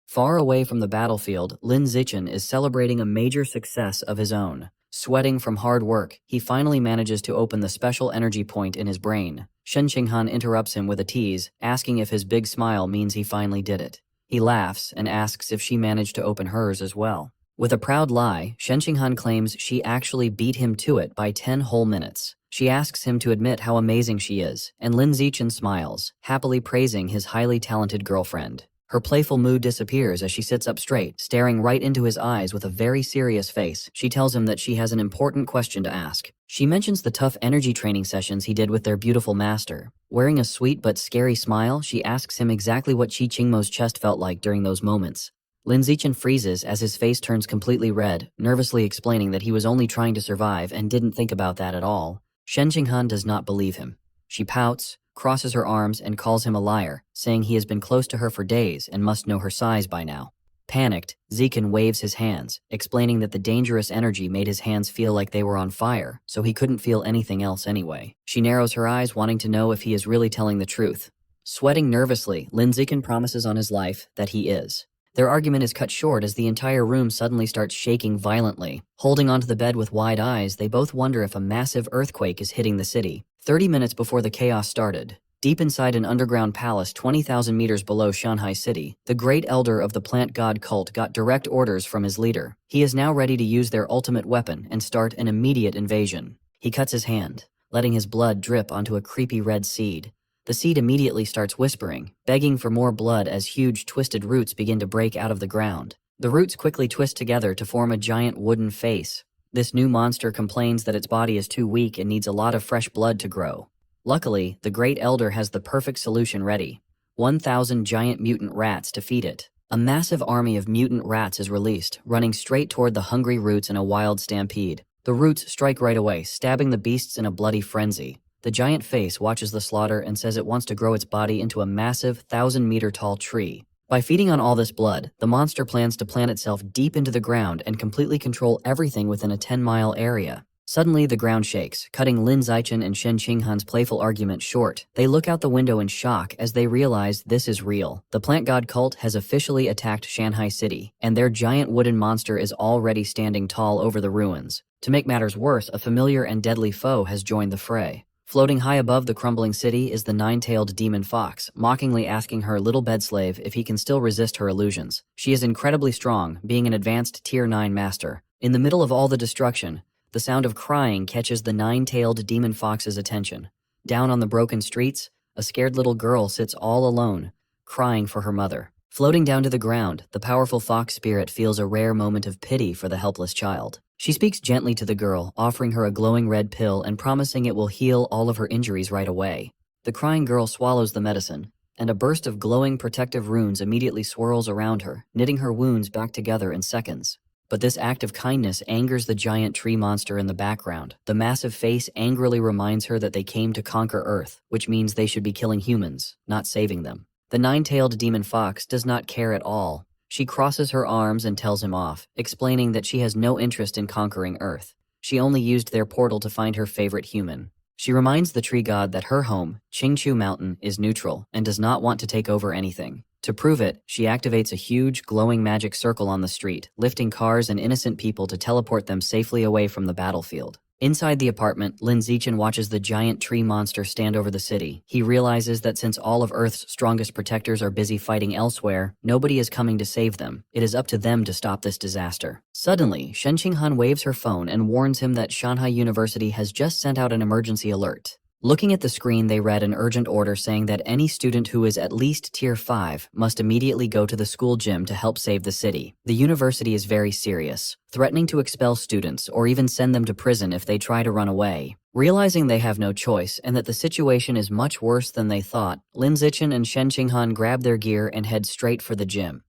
Far away from the battlefield, Lin Zichen is celebrating a major success of his own. Sweating from hard work, he finally manages to open the special energy point in his brain. Shen Qinghan interrupts him with a tease, asking if his big smile means he finally did it. He laughs and asks if she managed to open hers as well. With a proud lie, Shen Qinghan claims she actually beat him to it by 10 whole minutes. She asks him to admit how amazing she is, and Lin Zichen smiles, happily praising his highly talented girlfriend. Her playful mood disappears as she sits up straight, staring right into his eyes with a very serious face. She tells him that she has an important question to ask. She mentions the tough energy training sessions he did with their beautiful master. Wearing a sweet but scary smile, she asks him exactly what Qi Qingmo's chest felt like during those moments. Lin Zichen freezes as his face turns completely red, nervously explaining that he was only trying to survive and didn't think about that at all. Shen Qinghan does not believe him. She pouts, crosses her arms, and calls him a liar, saying he has been close to her for days and must know her size by now. Panicked, Zichen waves his hands, explaining that the dangerous energy made his hands feel like they were on fire, so he couldn't feel anything else anyway. She narrows her eyes, wanting to know if he is really telling the truth. Sweating nervously, Lin Zichen promises on his life that he is. Their argument is cut short as the entire room suddenly starts shaking violently. Holding onto the bed with wide eyes, they both wonder if a massive earthquake is hitting the city. 30 minutes before the chaos started, deep inside an underground palace 20,000 meters below Shanghai City, the great elder of the plant god cult got direct orders from his leader. He is now ready to use their ultimate weapon and start an immediate invasion. He cuts his hand, letting his blood drip onto a creepy red seed. The seed immediately starts whispering, begging for more blood as huge twisted roots begin to break out of the ground. The roots quickly twist together to form a giant wooden face. This new monster complains that its body is too weak and needs a lot of fresh blood to grow. Luckily, the Great Elder has the perfect solution ready. 1,000 giant mutant rats to feed it. A massive army of mutant rats is released, running straight toward the hungry roots in a wild stampede. The roots strike right away, stabbing the beasts in a bloody frenzy. The giant face watches the slaughter and says it wants to grow its body into a massive 1,000-meter-tall tree. By feeding on all this blood, the monster plans to plant itself deep into the ground and completely control everything within a 10-mile area. Suddenly, the ground shakes, cutting Lin Zichen and Shen Qinghan's playful argument short. They look out the window in shock as they realize this is real. The plant god cult has officially attacked Shanghai City, and their giant wooden monster is already standing tall over the ruins. To make matters worse, a familiar and deadly foe has joined the fray. Floating high above the crumbling city is the nine-tailed demon fox, mockingly asking her little bed slave if he can still resist her illusions. She is incredibly strong, being an advanced Tier 9 master. In the middle of all the destruction, the sound of crying catches the nine-tailed demon fox's attention. Down on the broken streets, a scared little girl sits all alone, crying for her mother. Floating down to the ground, the powerful fox spirit feels a rare moment of pity for the helpless child. She speaks gently to the girl, offering her a glowing red pill and promising it will heal all of her injuries right away. The crying girl swallows the medicine, and a burst of glowing protective runes immediately swirls around her, knitting her wounds back together in seconds. But this act of kindness angers the giant tree monster in the background. The massive face angrily reminds her that they came to conquer Earth, which means they should be killing humans, not saving them. The nine-tailed demon fox does not care at all. She crosses her arms and tells him off, explaining that she has no interest in conquering Earth. She only used their portal to find her favorite human. She reminds the tree god that her home, Qingchu Mountain, is neutral and does not want to take over anything. To prove it, she activates a huge, glowing magic circle on the street, lifting cars and innocent people to teleport them safely away from the battlefield. Inside the apartment, Lin Zichen watches the giant tree monster stand over the city. He realizes that since all of Earth's strongest protectors are busy fighting elsewhere, nobody is coming to save them. It is up to them to stop this disaster. Suddenly, Shen Qinghan waves her phone and warns him that Shanghai University has just sent out an emergency alert. Looking at the screen, they read an urgent order saying that any student who is at least Tier 5 must immediately go to the school gym to help save the city. The university is very serious, threatening to expel students or even send them to prison if they try to run away. Realizing they have no choice and that the situation is much worse than they thought, Lin Zichen and Shen Qinghan grab their gear and head straight for the gym.